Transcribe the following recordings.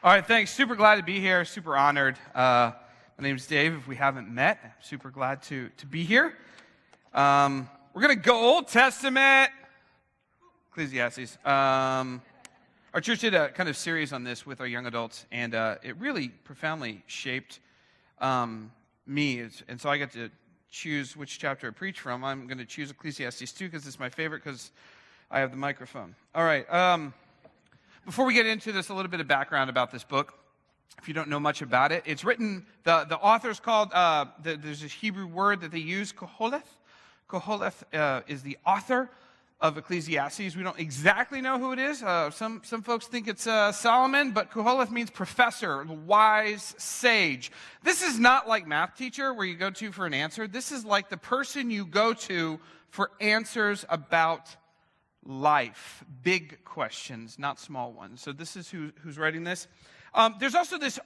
All right, thanks. Super glad to be here. Super honored. My name's Dave. If we haven't met, I'm super glad to be here. We're going to go Old Testament, Ecclesiastes. Our church did a kind of series on this with our young adults, and it really profoundly shaped me. And so I get to choose which chapter I preach from. I'm going to choose Ecclesiastes 2 because it's my favorite because I have the microphone. All right. Before we get into this, a little bit of background about this book. If you don't know much about it, it's written, the author's called, there's this Hebrew word that they use, Koholeth. Koholeth is the author of Ecclesiastes. We don't exactly know who it is. Some folks think it's Solomon, but Koholeth means professor, wise sage. This is not like math teacher where you go to for an answer. This is like the person you go to for answers about life, big questions, not small ones. So this is who's writing this. There's also this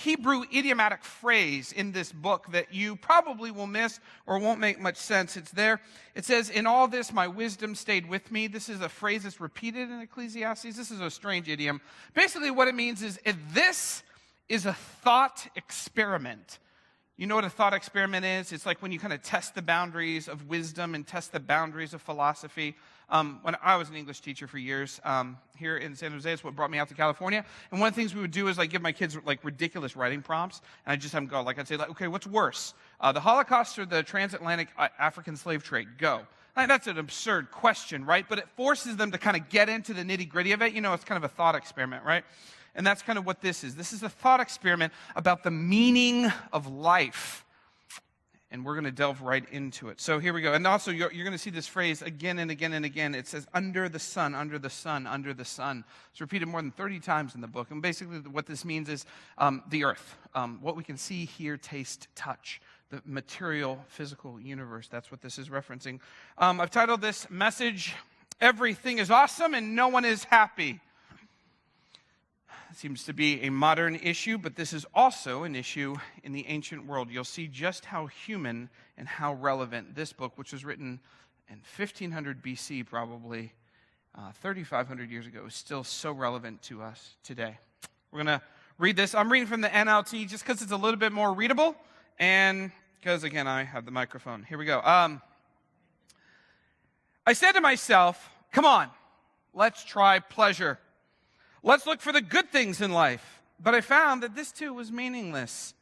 Hebrew idiomatic phrase in this book that you probably will miss or won't make much sense. It's there. It says, "In all this, my wisdom stayed with me." This is a phrase that's repeated in Ecclesiastes. This is a strange idiom. Basically, what it means is, if this is a thought experiment. You know what a thought experiment is? It's like when you kind of test the boundaries of wisdom and test the boundaries of philosophy. When I was an English teacher for years here in San Jose, it's what brought me out to California. And one of the things we would do is give my kids ridiculous writing prompts, and I'd just have them go. I'd say, okay, what's worse, the Holocaust or the transatlantic African slave trade? Go. That's an absurd question, right? But it forces them to kind of get into the nitty-gritty of it. It's kind of a thought experiment, right? And that's kind of what this is. This is a thought experiment about the meaning of life. And we're going to delve right into it. So here we go. And also, you're going to see this phrase again and again and again. It says, under the sun, under the sun, under the sun. It's repeated more than 30 times in the book. And basically what this means is the earth. What we can see, hear, taste, touch. The material, physical universe. That's what this is referencing. I've titled this message, "Everything is Awesome and No One is Happy." Seems to be a modern issue, but this is also an issue in the ancient world. You'll see just how human and how relevant this book, which was written in 1500 BC, probably 3,500 years ago, is still so relevant to us today. We're going to read this. I'm reading from the NLT just because it's a little bit more readable and because, again, I have the microphone. Here we go. I said to myself, come on, let's try pleasure. Let's look for the good things in life. But I found that this too was meaningless.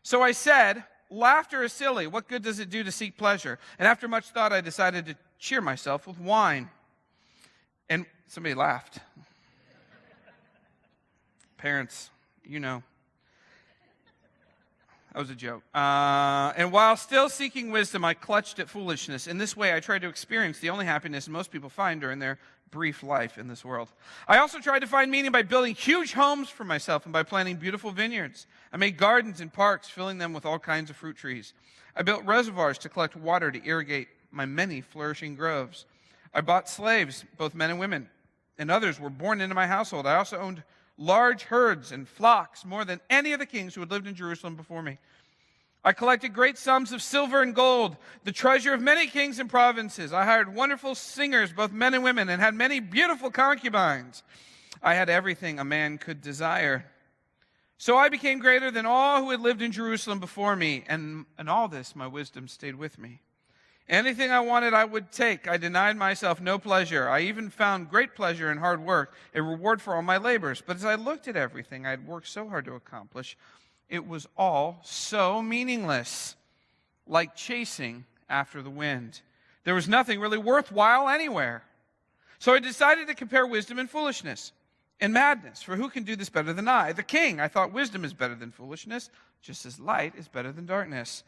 So I said, laughter is silly. What good does it do to seek pleasure? And after much thought, I decided to cheer myself with wine. And somebody laughed. Parents, that was a joke. And while still seeking wisdom, I clutched at foolishness. In this way, I tried to experience the only happiness most people find during their brief life in this world. I also tried to find meaning by building huge homes for myself and by planting beautiful vineyards. I made gardens and parks, filling them with all kinds of fruit trees. I built reservoirs to collect water to irrigate my many flourishing groves. I bought slaves, both men and women, and others were born into my household. I also owned large herds and flocks, more than any of the kings who had lived in Jerusalem before me. I collected great sums of silver and gold, the treasure of many kings and provinces. I hired wonderful singers, both men and women, and had many beautiful concubines. I had everything a man could desire. So I became greater than all who had lived in Jerusalem before me, and in all this my wisdom stayed with me. Anything I wanted I would take. I denied myself no pleasure. I even found great pleasure in hard work, a reward for all my labors. But as I looked at everything I had worked so hard to accomplish, it was all so meaningless, like chasing after the wind. There was nothing really worthwhile anywhere. So I decided to compare wisdom and foolishness and madness, for who can do this better than I? The king. I thought wisdom is better than foolishness, just as light is better than darkness.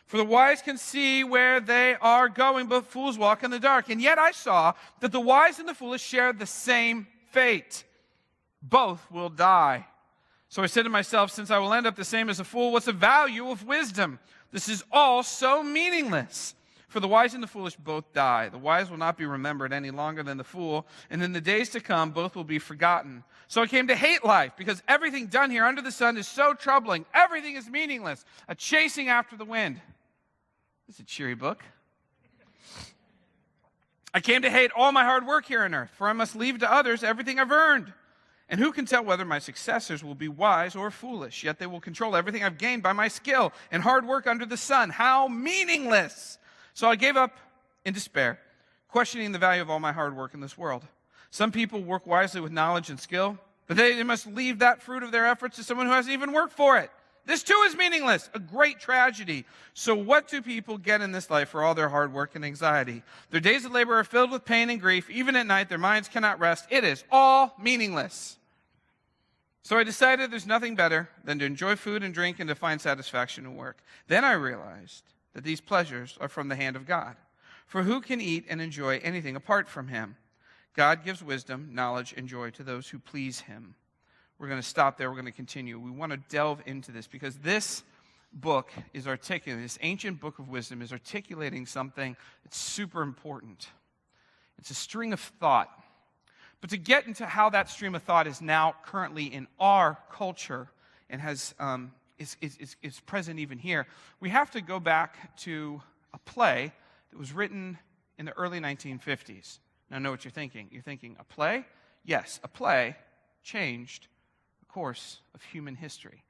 For the wise can see where they are going, but fools walk in the dark. And yet I saw that the wise and the foolish share the same fate. Both will die. So I said to myself, since I will end up the same as a fool, what's the value of wisdom? This is all so meaningless. For the wise and the foolish both die. The wise will not be remembered any longer than the fool, and in the days to come, both will be forgotten. So I came to hate life, because everything done here under the sun is so troubling. Everything is meaningless, a chasing after the wind. It's a cheery book. I came to hate all my hard work here on earth, for I must leave to others everything I've earned. And who can tell whether my successors will be wise or foolish? Yet they will control everything I've gained by my skill and hard work under the sun. How meaningless! So I gave up in despair, questioning the value of all my hard work in this world. Some people work wisely with knowledge and skill, but they must leave that fruit of their efforts to someone who hasn't even worked for it. This too is meaningless, a great tragedy. So what do people get in this life for all their hard work and anxiety? Their days of labor are filled with pain and grief. Even at night, their minds cannot rest. It is all meaningless. So I decided there's nothing better than to enjoy food and drink and to find satisfaction in work. Then I realized that these pleasures are from the hand of God. For who can eat and enjoy anything apart from him? God gives wisdom, knowledge, and joy to those who please him. We're going to stop there. We're going to continue. We want to delve into this because this book is articulating, this ancient book of wisdom is articulating something that's super important. It's a string of thought. But to get into how that stream of thought is now currently in our culture and is present even here, we have to go back to a play that was written in the early 1950s. Now, I know what you're thinking. You're thinking, a play? Yes, a play changed the course of human history,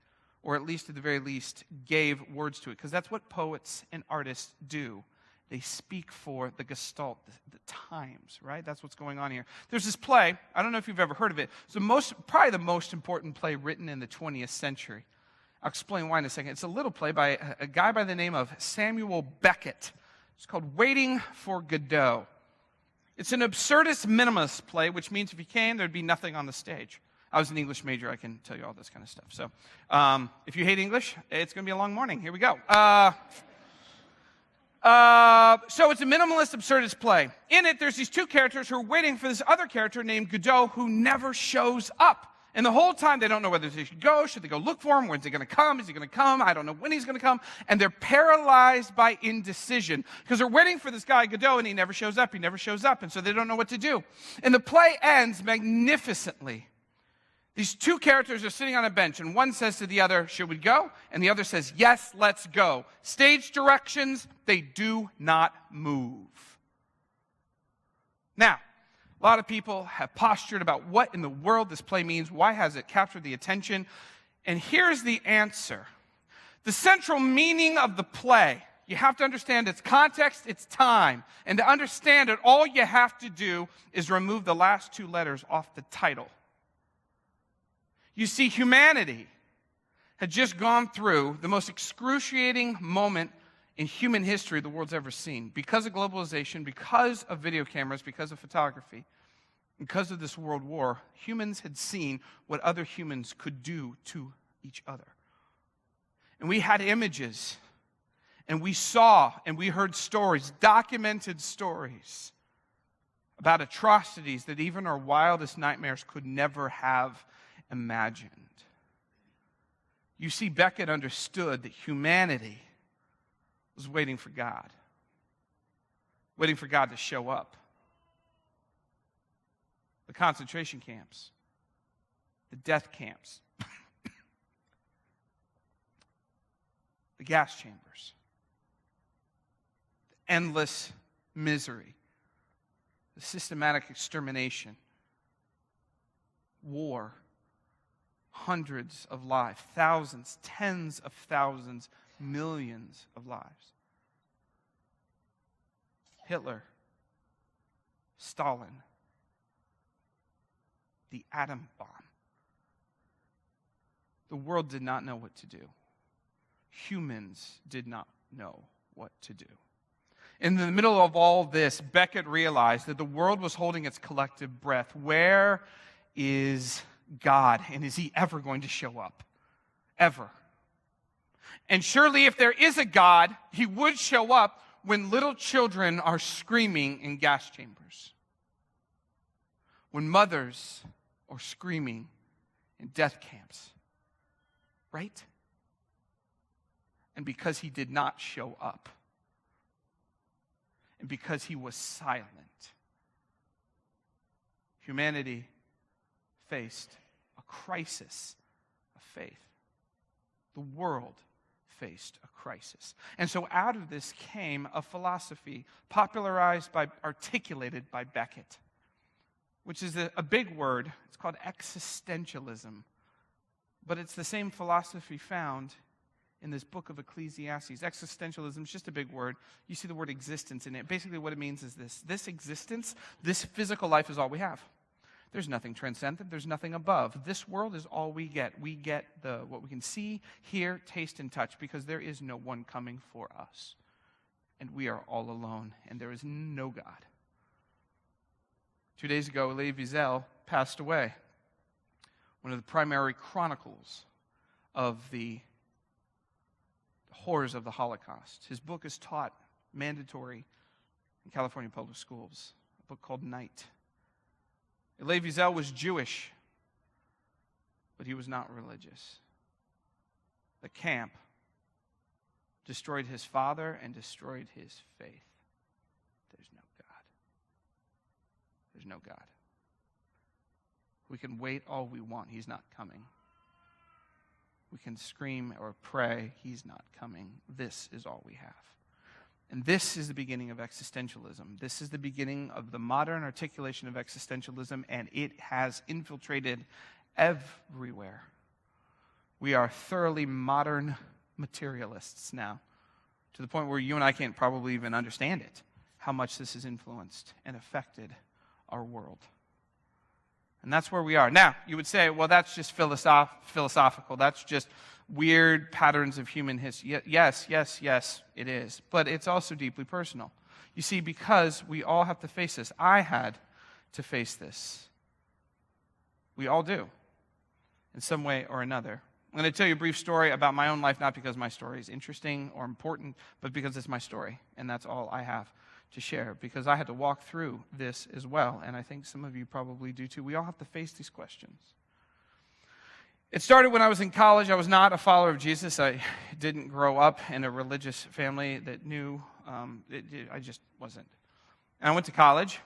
or at least, at the very least, gave words to it, because that's what poets and artists do. They speak for the gestalt, the times, right? That's what's going on here. There's this play. I don't know if you've ever heard of it. It's probably the most important play written in the 20th century. I'll explain why in a second. It's a little play by a guy by the name of Samuel Beckett. It's called Waiting for Godot. It's an absurdist minimalist play, which means if you came, there'd be nothing on the stage. I was an English major. I can tell you all this kind of stuff. So if you hate English, it's going to be a long morning. Here we go. So it's a minimalist absurdist play. In it, there's these two characters who are waiting for this other character named Godot who never shows up. And the whole time, they don't know whether they should go. Should they go look for him? When's he going to come? Is he going to come? I don't know when he's going to come. And they're paralyzed by indecision because they're waiting for this guy, Godot, and he never shows up. He never shows up. And so they don't know what to do. And the play ends magnificently. These two characters are sitting on a bench, and one says to the other, should we go? And the other says, yes, let's go. Stage directions, they do not move. Now, a lot of people have postured about what in the world this play means. Why has it captured the attention? And here's the answer. The central meaning of the play, you have to understand its context, its time. And to understand it, all you have to do is remove the last two letters off the title. You see, humanity had just gone through the most excruciating moment in human history the world's ever seen. Because of globalization, because of video cameras, because of photography, because of this world war, humans had seen what other humans could do to each other. And we had images, and we saw, and we heard stories, documented stories about atrocities that even our wildest nightmares could never have imagined. You see, Beckett understood that humanity was waiting for God to show up. The concentration camps, the death camps, the gas chambers, the endless misery, the systematic extermination, war, hundreds of lives, thousands, tens of thousands, millions of lives. Hitler, Stalin, the atom bomb. The world did not know what to do. Humans did not know what to do. In the middle of all this, Beckett realized that the world was holding its collective breath. Where is God? And is he ever going to show up? Ever. And surely if there is a God, he would show up when little children are screaming in gas chambers. When mothers are screaming in death camps. Right? And because he did not show up, and because he was silent, humanity faced a crisis of faith. The world faced a crisis. And so out of this came a philosophy articulated by Beckett. which is a big word. It's called existentialism. But it's the same philosophy found in this book of Ecclesiastes. Existentialism is just a big word. You see the word existence in it. Basically what it means is this. This existence, this physical life is all we have. There's nothing transcendent. There's nothing above. This world is all we get. We get what we can see, hear, taste, and touch because there is no one coming for us. And we are all alone, and there is no God. 2 days ago, Elie Wiesel passed away. One of the primary chronicles of the horrors of the Holocaust. His book is taught mandatory in California public schools, a book called Night. Elie Wiesel was Jewish, but he was not religious. The camp destroyed his father and destroyed his faith. There's no God. There's no God. We can wait all we want. He's not coming. We can scream or pray. He's not coming. This is all we have. And this is the beginning of existentialism. This is the beginning of the modern articulation of existentialism, and it has infiltrated everywhere. We are thoroughly modern materialists now, to the point where you and I can't probably even understand it, how much this has influenced and affected our world. And that's where we are. Now, you would say, well, that's just philosophical. That's just weird patterns of human history. Yes, it is. But it's also deeply personal. You see, because we all have to face this. I had to face this. We all do, in some way or another. I'm going to tell you a brief story about my own life, not because my story is interesting or important, but because it's my story, and that's all I have to share, because I had to walk through this as well, and I think some of you probably do too. We all have to face these questions. It started when I was in college. I was not a follower of Jesus. I didn't grow up in a religious family that knew. I just wasn't. And I went to college,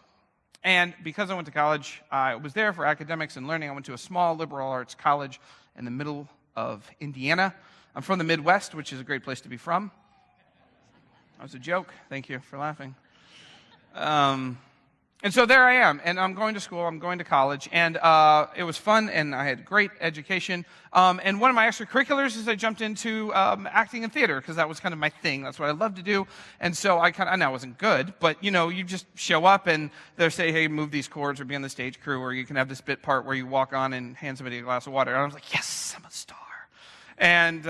and because I went to college, I was there for academics and learning. I went to a small liberal arts college in the middle of Indiana. I'm from the Midwest, which is a great place to be from. That was a joke. Thank you for laughing. And so there I am, and I'm going to school, I'm going to college, and it was fun, and I had great education. And one of my extracurriculars is I jumped into acting and theater, because that was kind of my thing. That's what I loved to do. And so I know I wasn't good, but, you just show up, and they'll say, hey, move these chords, or be on the stage crew, or you can have this bit part where you walk on and hand somebody a glass of water. And I was like, yes, I'm a star. And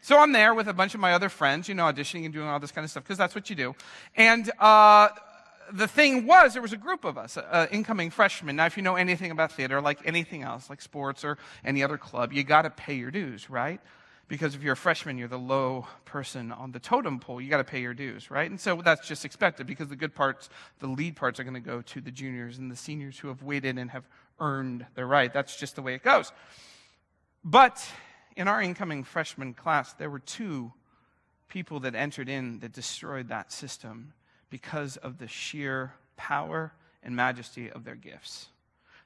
so I'm there with a bunch of my other friends, auditioning and doing all this kind of stuff, because that's what you do. And the thing was, there was a group of us, incoming freshmen. Now, if you know anything about theater, like anything else, like sports or any other club, you got to pay your dues, right? Because if you're a freshman, you're the low person on the totem pole. You got to pay your dues, right? And so that's just expected, because the good parts, the lead parts, are going to go to the juniors and the seniors who have waited and have earned their right. That's just the way it goes. But in our incoming freshman class, there were two people that entered in that destroyed that system because of the sheer power and majesty of their gifts.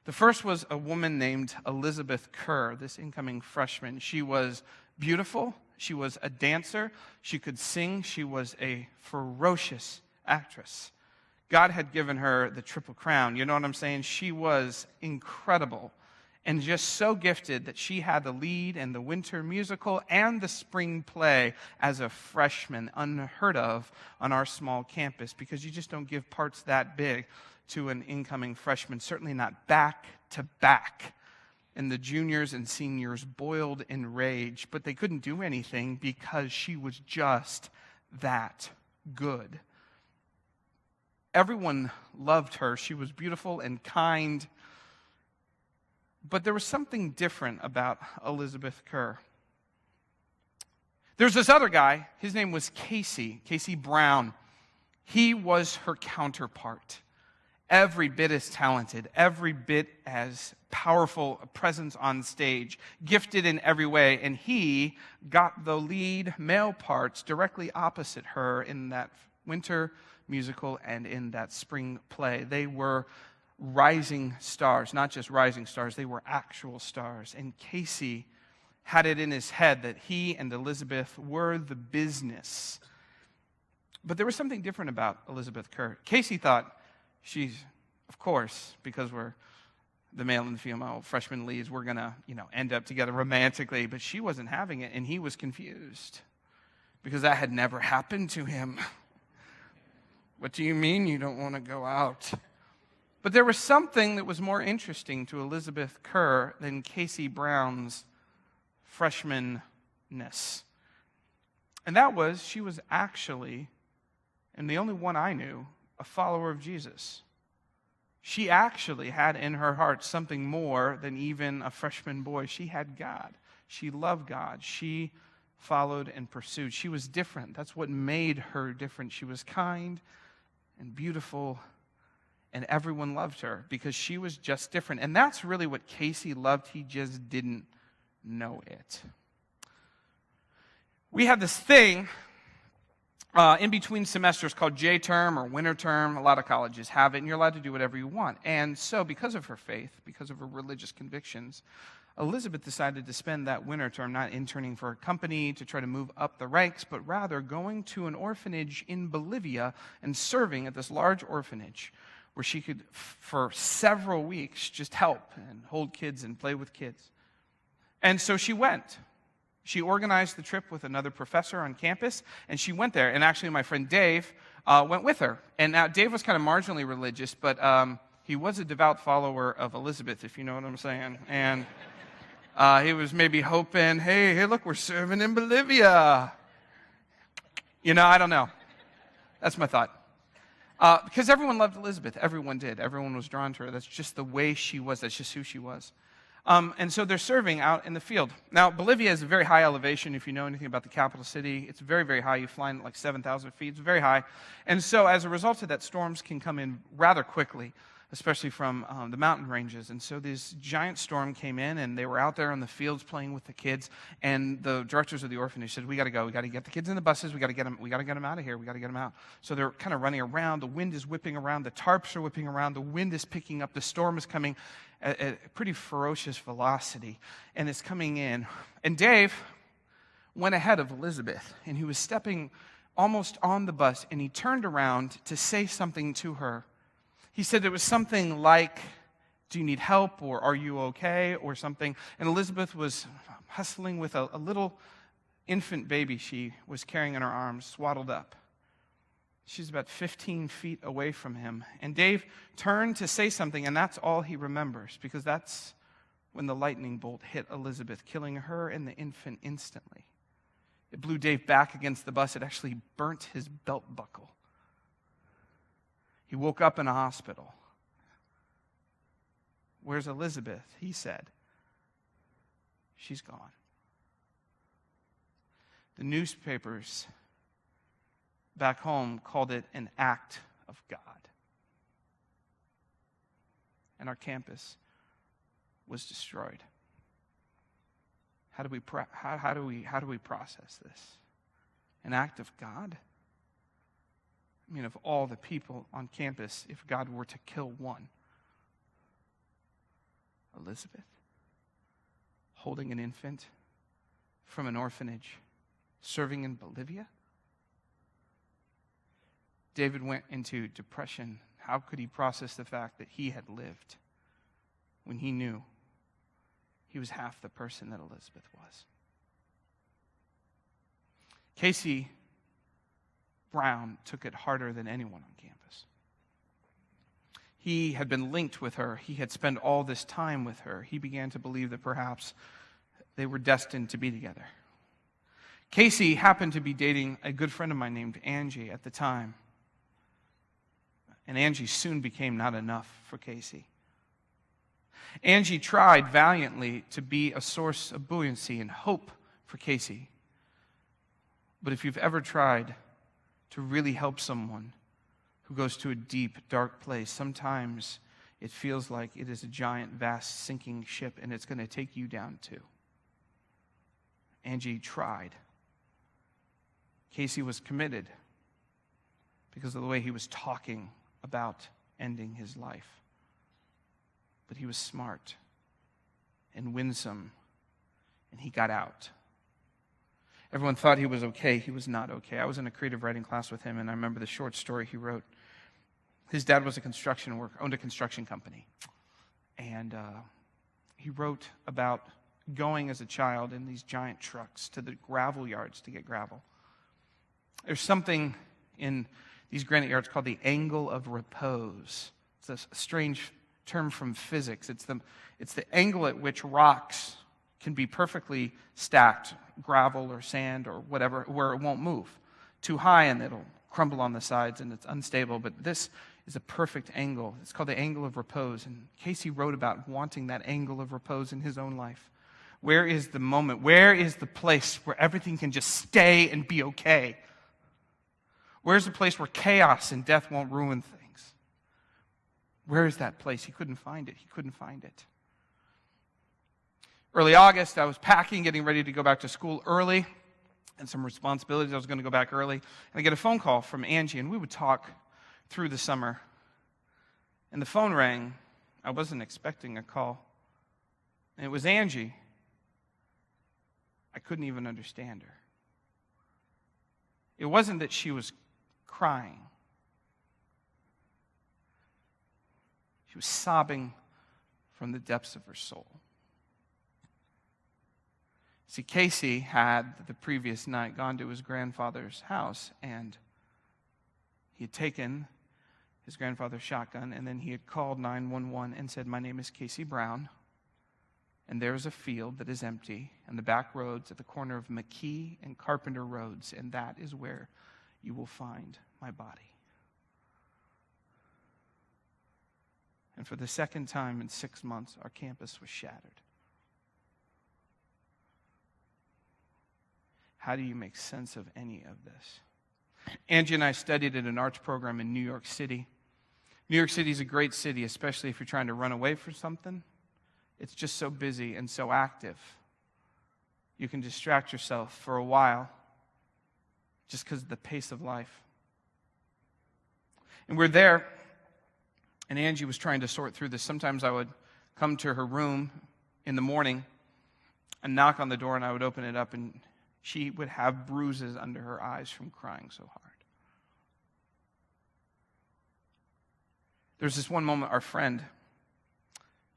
The first was a woman named Elizabeth Kerr, this incoming freshman. She was beautiful. She was a dancer. She could sing. She was a ferocious actress. God had given her the Triple Crown. You know what I'm saying? She was incredible and just so gifted that she had the lead in the winter musical and the spring play as a freshman, unheard of on our small campus, because you just don't give parts that big to an incoming freshman, certainly not back to back. And the juniors and seniors boiled in rage, but they couldn't do anything because she was just that good. Everyone loved her. She was beautiful and kind. But there was something different about Elizabeth Kerr. There's this other guy. His name was Casey Brown. He was her counterpart. Every bit as talented, every bit as powerful a presence on stage, gifted in every way, and he got the lead male parts directly opposite her in that winter musical and in that spring play. They were rising stars, not just rising stars, they were actual stars. And Casey had it in his head that he and Elizabeth were the business. But there was something different about Elizabeth Kerr. Casey thought, she's of course, because we're the male and the female freshman leads, we're going to, end up together romantically. But she wasn't having it, and he was confused because that had never happened to him. What do you mean you don't want to go out? But there was something that was more interesting to Elizabeth Kerr than Casey Brown's freshmanness. And that was, she was actually, and the only one I knew, a follower of Jesus. She actually had in her heart something more than even a freshman boy. She had God. She loved God. She followed and pursued. She was different. That's what made her different. She was kind and beautiful, and everyone loved her because she was just different. And that's really what Casey loved. He just didn't know it. We have this thing in between semesters called J-term or winter term. A lot of colleges have it, and you're allowed to do whatever you want. And so because of her faith, because of her religious convictions, Elizabeth decided to spend that winter term not interning for a company to try to move up the ranks, but rather going to an orphanage in Bolivia and serving at this large orphanage where she could, for several weeks, just help and hold kids and play with kids. And so she went. She organized the trip with another professor on campus, and she went there. And actually, my friend Dave went with her. And now Dave was kind of marginally religious, but he was a devout follower of Elizabeth, if you know what I'm saying. And he was maybe hoping, hey, look, we're serving in Bolivia. I don't know. That's my thought. Because everyone loved Elizabeth. Everyone did. Everyone was drawn to her. That's just the way she was. That's just who she was. And so they're serving out in the field. Now, Bolivia is a very high elevation. If you know anything about the capital city, it's very, very high. You fly in at like 7,000 feet. It's very high. And so as a result of that, storms can come in rather quickly, especially from the mountain ranges. And so this giant storm came in, and they were out there in the fields playing with the kids. And the directors of the orphanage said, we got to go. We got to get the kids in the buses. We got to get them out of here. We got to get them out. So they're kind of running around. The wind is whipping around. The tarps are whipping around. The wind is picking up. The storm is coming at a pretty ferocious velocity, and it's coming in. And Dave went ahead of Elizabeth, and he was stepping almost on the bus, and he turned around to say something to her. He said it was something like, do you need help, or are you okay, or something. And Elizabeth was hustling with a little infant baby she was carrying in her arms, swaddled up. She's about 15 feet away from him. And Dave turned to say something, and that's all he remembers, because that's when the lightning bolt hit Elizabeth, killing her and the infant instantly. It blew Dave back against the bus. It actually burnt his belt buckle. He woke up in a hospital. Where's Elizabeth? He said. She's gone. The newspapers back home called it an act of God. And our campus was destroyed. How do we process this? An act of God? I mean, of all the people on campus, if God were to kill one, Elizabeth, holding an infant from an orphanage, serving in Bolivia? David went into depression. How could he process the fact that he had lived when he knew he was half the person that Elizabeth was? Casey Brown took it harder than anyone on campus. He had been linked with her. He had spent all this time with her. He began to believe that perhaps they were destined to be together. Casey happened to be dating a good friend of mine named Angie at the time. And Angie soon became not enough for Casey. Angie tried valiantly to be a source of buoyancy and hope for Casey. But if you've ever tried to really help someone who goes to a deep, dark place, sometimes it feels like it is a giant, vast, sinking ship, and it's going to take you down too. Angie tried. Casey was committed because of the way he was talking about ending his life. But he was smart and winsome, and he got out. Everyone thought he was okay. He was not okay. I was in a creative writing class with him, and I remember the short story he wrote His dad was owned a construction company. And he wrote about going as a child in these giant trucks to the gravel yards to get gravel. There's something in these granite yards called the angle of repose. It's a strange term from physics. It's the angle at which rocks can be perfectly stacked, gravel or sand or whatever, where it won't move. Too high and it'll crumble on the sides and it's unstable, but this is a perfect angle. It's called the angle of repose, and Casey wrote about wanting that angle of repose in his own life. Where is the moment? Where is the place where everything can just stay and be okay? Where's the place where chaos and death won't ruin things? Where is that place? He couldn't find it. He couldn't find it. Early August, I was packing, getting ready to go back to school early, and some responsibilities. I was going to go back early. And I get a phone call from Angie, and we would talk through the summer. And the phone rang. I wasn't expecting a call. And it was Angie. I couldn't even understand her. It wasn't that she was crying. She was sobbing from the depths of her soul. See, Casey had the previous night gone to his grandfather's house, and he had taken his grandfather's shotgun, and then he had called 911 and said, "My name is Casey Brown, and there is a field that is empty, and the back roads at the corner of McKee and Carpenter Roads, and that is where you will find my body." And for the second time in 6 months, our campus was shattered. How do you make sense of any of this? Angie and I studied at an arts program in New York City. New York City is a great city, especially if you're trying to run away from something. It's just so busy and so active. You can distract yourself for a while just because of the pace of life. And we're there, and Angie was trying to sort through this. Sometimes I would come to her room in the morning and knock on the door, and I would open it up, and she would have bruises under her eyes from crying so hard. There's this one moment our friend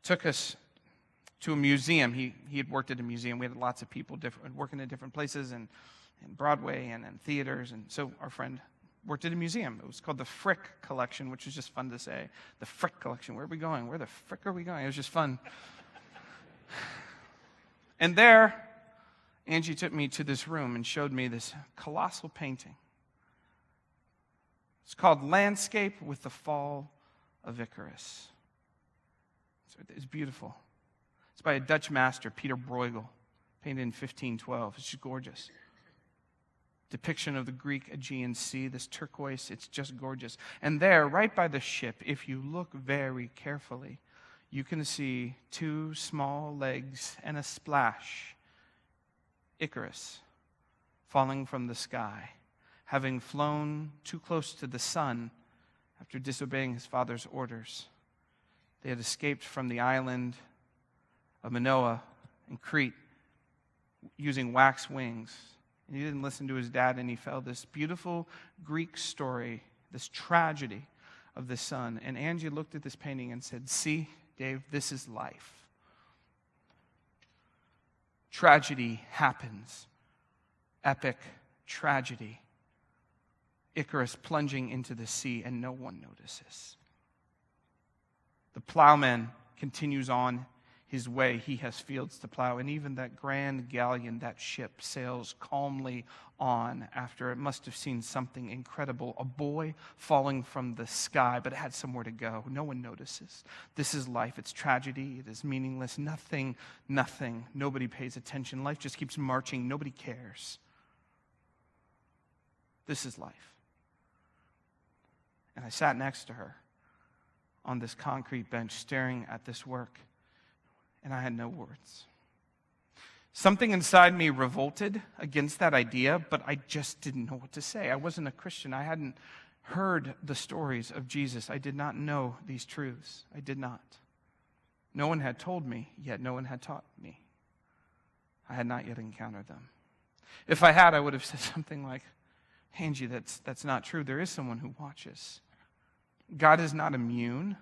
took us to a museum. He had worked at a museum. We had lots of people working at different places and Broadway and theaters. And so our friend worked at a museum. It was called the Frick Collection, which is just fun to say. The Frick Collection. Where are we going? Where the frick are we going? It was just fun. And there, Angie took me to this room and showed me this colossal painting. It's called Landscape with the Fall of Icarus. It's beautiful. It's by a Dutch master, Peter Bruegel, painted in 1512. It's just gorgeous. Depiction of the Greek Aegean Sea, this turquoise, it's just gorgeous. And there, right by the ship, if you look very carefully, you can see two small legs and a splash. Icarus, falling from the sky, having flown too close to the sun after disobeying his father's orders. They had escaped from the island of Minoa in Crete using wax wings. And he didn't listen to his dad, and he fell. This beautiful Greek story, this tragedy of the son. And Angie looked at this painting and said, "See, Dave, this is life. Tragedy happens. Epic tragedy. Icarus plunging into the sea, and no one notices. The plowman continues on his way. He has fields to plow, and even that grand galleon, that ship, sails calmly on after it must have seen something incredible. A boy falling from the sky, but it had somewhere to go. No one notices. This is life. It's tragedy. It is meaningless. Nothing. Nobody pays attention. Life just keeps marching. Nobody cares. This is life. And I sat next to her on this concrete bench staring at this work, and I had no words. Something inside me revolted against that idea, but I just didn't know what to say. I wasn't a Christian. I hadn't heard the stories of Jesus. I did not know these truths. I did not. No one had told me, yet no one had taught me. I had not yet encountered them. If I had, I would have said something like, "Angie, that's not true. There is someone who watches. God is not immune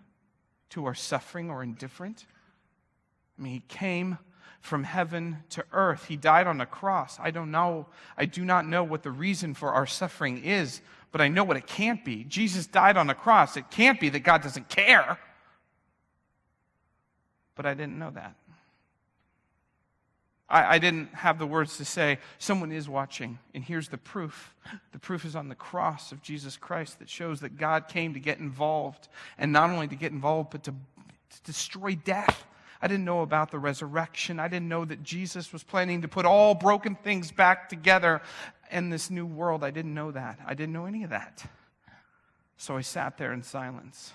to our suffering or indifferent. I mean, he came from heaven to earth. He died on a cross. I do not know what the reason for our suffering is, but I know what it can't be. Jesus died on a cross. It can't be that God doesn't care. But I didn't know that. I didn't have the words to say, someone is watching, and here's the proof. The proof is on the cross of Jesus Christ that shows that God came to get involved, and not only to get involved, but to destroy death. I didn't know about the resurrection. I didn't know that Jesus was planning to put all broken things back together in this new world. I didn't know that. I didn't know any of that. So I sat there in silence.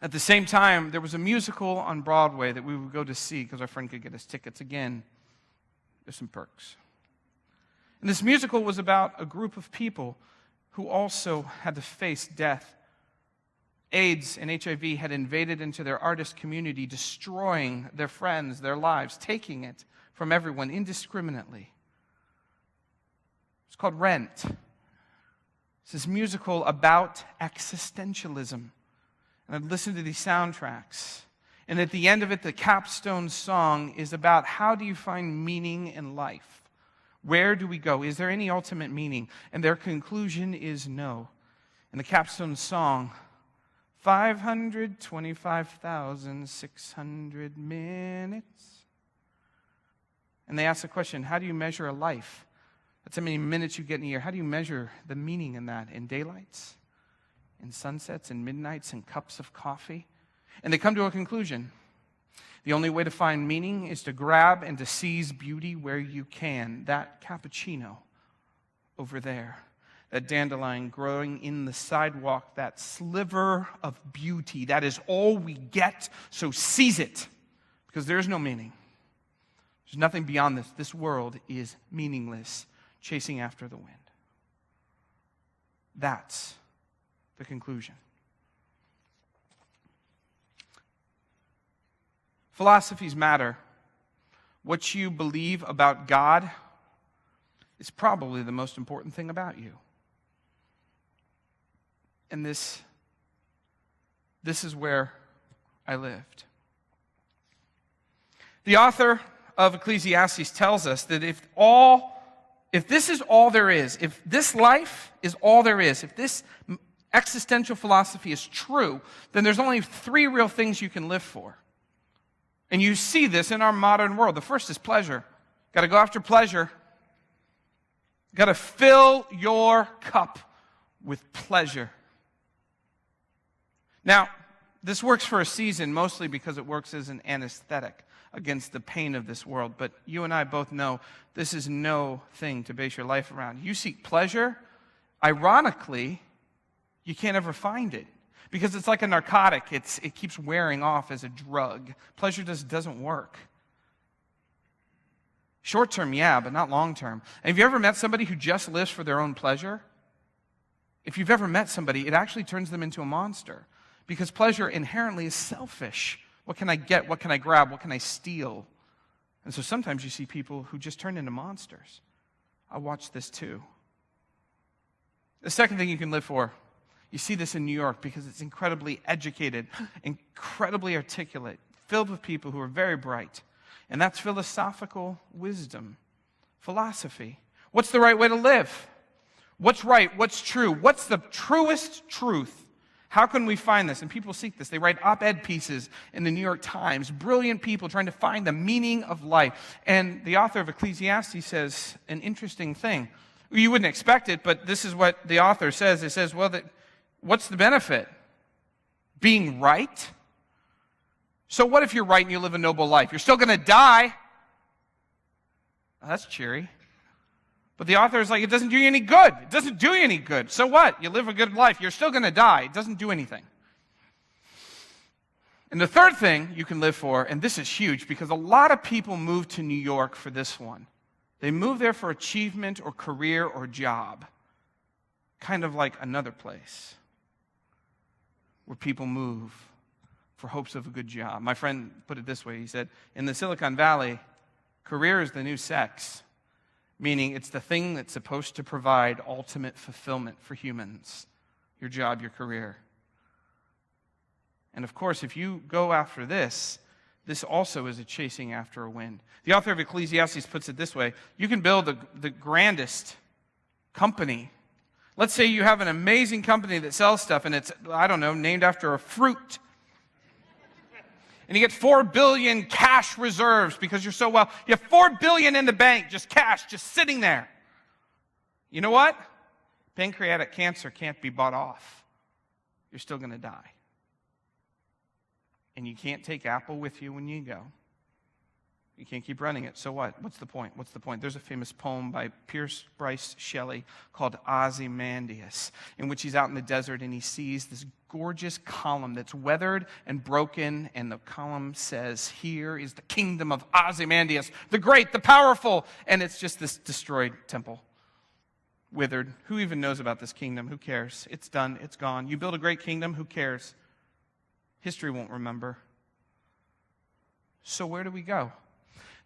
At the same time, there was a musical on Broadway that we would go to see because our friend could get us tickets. Again, there's some perks. And this musical was about a group of people who also had to face death. AIDS and HIV had invaded into their artist community, destroying their friends, their lives, taking it from everyone indiscriminately. It's called Rent. It's this musical about existentialism. And I'd listen to these soundtracks. And at the end of it, the capstone song is about how do you find meaning in life? Where do we go? Is there any ultimate meaning? And their conclusion is no. And the capstone song, 525,600 minutes. And they ask the question, how do you measure a life? That's how many minutes you get in a year. How do you measure the meaning in that? In daylights? In sunsets and midnights and cups of coffee? And they come to a conclusion. The only way to find meaning is to grab and to seize beauty where you can. That cappuccino over there, that dandelion growing in the sidewalk, that sliver of beauty, that is all we get, so seize it, because there is no meaning. There's nothing beyond this. This world is meaningless, chasing after the wind. That's the conclusion. Philosophies matter. What you believe about God is probably the most important thing about you. And this is where I lived. The author of Ecclesiastes tells us that if this is all there is, if this life is all there is, if this existential philosophy is true, then there's only three real things you can live for. And you see this in our modern world. The first is pleasure. Got to go after pleasure. Got to fill your cup with pleasure. Now, this works for a season, mostly because it works as an anesthetic against the pain of this world. But you and I both know this is no thing to base your life around. You seek pleasure, ironically, you can't ever find it. Because it's like a narcotic. It keeps wearing off as a drug. Pleasure just doesn't work. Short term, yeah, but not long term. And have you ever met somebody who just lives for their own pleasure? If you've ever met somebody, it actually turns them into a monster. Because pleasure inherently is selfish. What can I get? What can I grab? What can I steal? And so sometimes you see people who just turn into monsters. I watch this too. The second thing you can live for, you see this in New York because it's incredibly educated, incredibly articulate, filled with people who are very bright. And that's philosophical wisdom, philosophy. What's the right way to live? What's right? What's true? What's the truest truth? How can we find this? And people seek this. They write op-ed pieces in the New York Times, brilliant people trying to find the meaning of life. And the author of Ecclesiastes says an interesting thing. You wouldn't expect it, but this is what the author says. It says, well, what's the benefit? Being right? So what if you're right and you live a noble life? You're still going to die. Oh, that's cheery. But the author is like, it doesn't do you any good. It doesn't do you any good. So what? You live a good life. You're still going to die. It doesn't do anything. And the third thing you can live for, and this is huge because a lot of people move to New York for this one. They move there for achievement or career or job. Kind of like another place where people move for hopes of a good job. My friend put it this way. He said, in the Silicon Valley, career is the new sex. Meaning it's the thing that's supposed to provide ultimate fulfillment for humans. your job, your career. And of course, if you go after this also is a chasing after a wind. The author of Ecclesiastes puts it this way: you can build the grandest company. Let's say you have an amazing company that sells stuff and it's, I don't know, named after a fruit. And you get 4 billion cash reserves because you're so well. You have 4 billion in the bank, just cash, just sitting there. You know what? Pancreatic cancer can't be bought off. You're still going to die. And you can't take Apple with you when you go. You can't keep running it. So what? What's the point? What's the point? There's a famous poem by Pierce Bryce Shelley called Ozymandias, in which he's out in the desert and he sees this gorgeous column that's weathered and broken, and the column says, "Here is the kingdom of Ozymandias, the great, the powerful," and it's just this destroyed temple. Withered. Who even knows about this kingdom? Who cares? It's done. It's gone. You build a great kingdom. Who cares? History won't remember. So where do we go?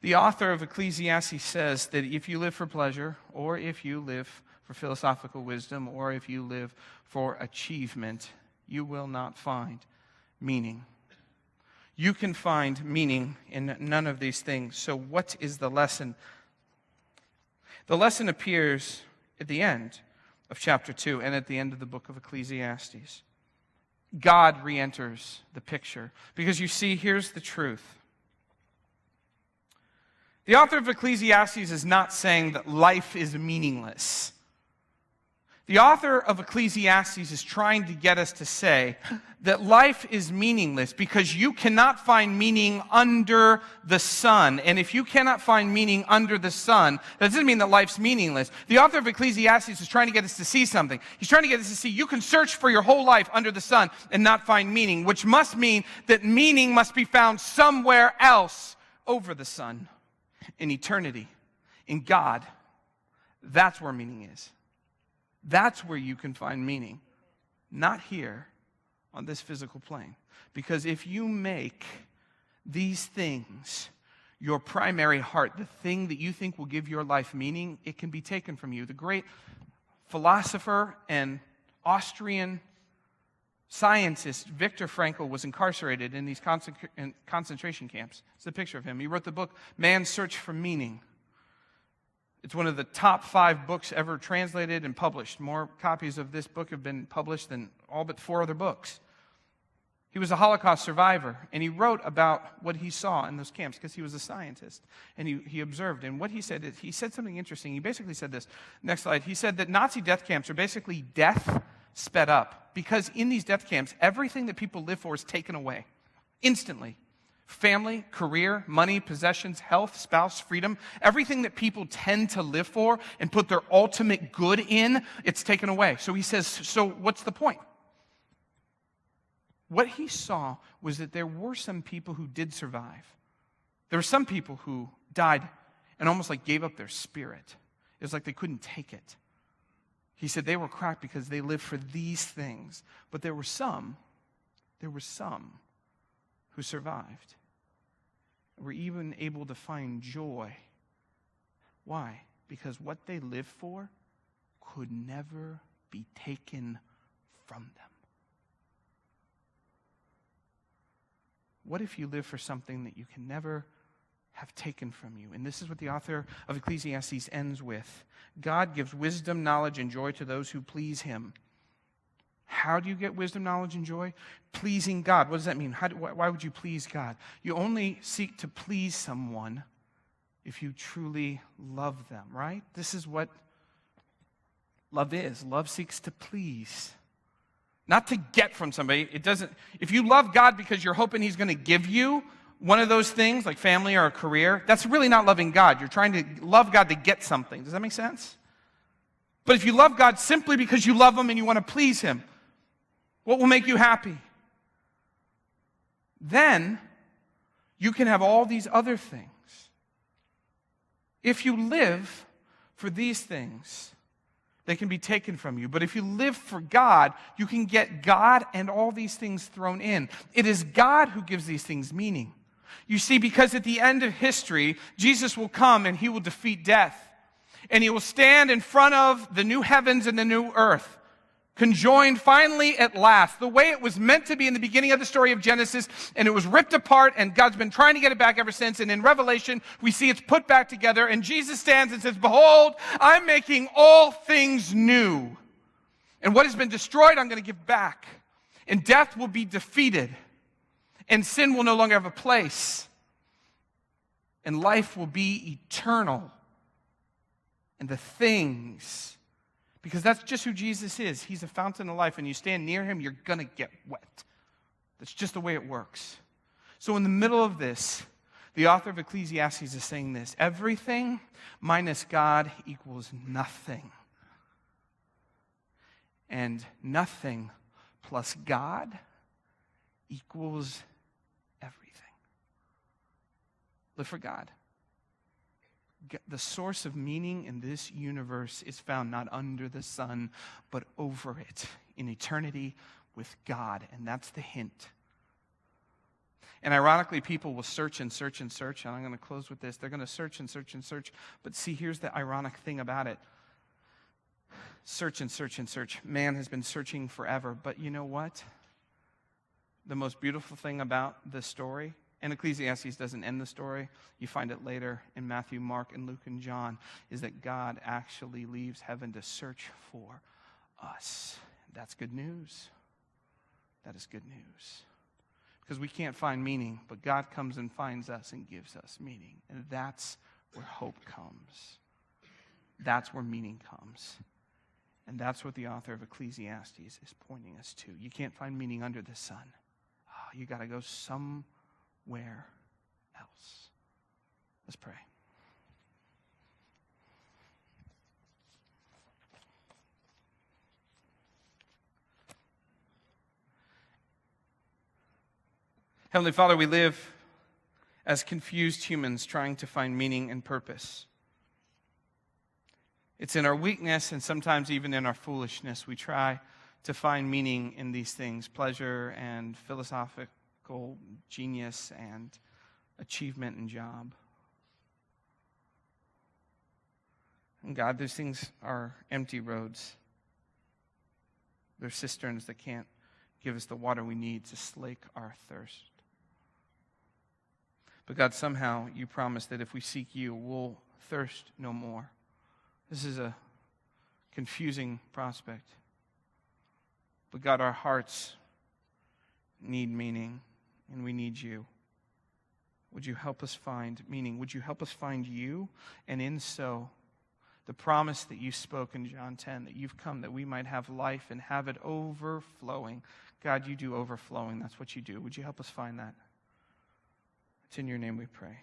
The author of Ecclesiastes says that if you live for pleasure, or if you live for philosophical wisdom, or if you live for achievement, you will not find meaning. You can find meaning in none of these things. So what is the lesson? The lesson appears at the end of chapter 2 and at the end of the book of Ecclesiastes. God re-enters the picture. Because you see, here's the truth. The author of Ecclesiastes is not saying that life is meaningless. The author of Ecclesiastes is trying to get us to say that life is meaningless because you cannot find meaning under the sun. And if you cannot find meaning under the sun, that doesn't mean that life's meaningless. The author of Ecclesiastes is trying to get us to see something. He's trying to get us to see you can search for your whole life under the sun and not find meaning, which must mean that meaning must be found somewhere else over the sun. In eternity, in God. That's where meaning is. That's where you can find meaning. Not here on this physical plane. Because if you make these things your primary heart, the thing that you think will give your life meaning, it can be taken from you. The great philosopher and Austrian scientist Viktor Frankl was incarcerated in these concentration camps. It's a picture of him. He wrote the book, Man's Search for Meaning. It's one of the top 5 books ever translated and published. More copies of this book have been published than all but 4 other books. He was a Holocaust survivor, and he wrote about what he saw in those camps because he was a scientist, and he observed. And what he said is, he said something interesting. He basically said this. Next slide. He said that Nazi death camps are basically death sped up, because in these death camps, everything that people live for is taken away instantly. Family, career, money, possessions, health, spouse, freedom, everything that people tend to live for and put their ultimate good in, it's taken away. So he says, so what's the point? What he saw was that there were some people who did survive. There were some people who died and almost like gave up their spirit. It was like they couldn't take it. He said they were cracked because they lived for these things. But there were some who survived. Were even able to find joy. Why? Because what they lived for could never be taken from them. What if you live for something that you can never have taken from you? And this is what the author of Ecclesiastes ends with. God gives wisdom, knowledge, and joy to those who please him. How do you get wisdom, knowledge, and joy? Pleasing God. What does that mean? Why would you please God? You only seek to please someone if you truly love them, right? This is what love is. Love seeks to please. Not to get from somebody. It doesn't. If you love God because you're hoping he's going to give you one of those things, like family or a career, that's really not loving God. You're trying to love God to get something. Does that make sense? But if you love God simply because you love him and you want to please him, what will make you happy? Then you can have all these other things. If you live for these things, they can be taken from you. But if you live for God, you can get God and all these things thrown in. It is God who gives these things meaning. You see, because at the end of history, Jesus will come and he will defeat death. And he will stand in front of the new heavens and the new earth. conjoined finally at last, the way it was meant to be in the beginning of the story of Genesis, and it was ripped apart, and God's been trying to get it back ever since. And in Revelation, we see it's put back together, and Jesus stands and says, behold, I'm making all things new. And what has been destroyed, I'm going to give back. And death will be defeated, and sin will no longer have a place, and life will be eternal. And the things, because that's just who Jesus is. He's a fountain of life, and you stand near him, you're going to get wet. That's just the way it works. So in the middle of this, the author of Ecclesiastes is saying this: everything minus God equals nothing. And nothing plus God equals everything. Live for God. The source of meaning in this universe is found not under the sun, but over it, in eternity with God. And that's the hint. And ironically, people will search and search and search. And I'm going to close with this. They're going to search and search and search. But see, here's the ironic thing about it. Search and search and search. Man has been searching forever. But you know what? The most beautiful thing about this story, and Ecclesiastes doesn't end the story, you find it later in Matthew, Mark, and Luke, and John, is that God actually leaves heaven to search for us. That's good news. That is good news. Because we can't find meaning, but God comes and finds us and gives us meaning. And that's where hope comes. That's where meaning comes. And that's what the author of Ecclesiastes is pointing us to. You can't find meaning under the sun. Oh, you got to go somewhere else. Let's pray. Heavenly Father, we live as confused humans trying to find meaning and purpose. It's in our weakness and sometimes even in our foolishness we try to find meaning in these things: pleasure and philosophical genius and achievement and job. And God, those things are empty roads. They're cisterns that can't give us the water we need to slake our thirst. But God, somehow you promise that if we seek you, we'll thirst no more. This is a confusing prospect. But God, our hearts need meaning, and we need you. Would you help us find meaning? Would you help us find you? And in so, the promise that you spoke in John 10, that you've come that we might have life and have it overflowing. God, you do overflowing. That's what you do. Would you help us find that? It's in your name we pray.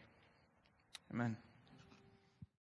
Amen.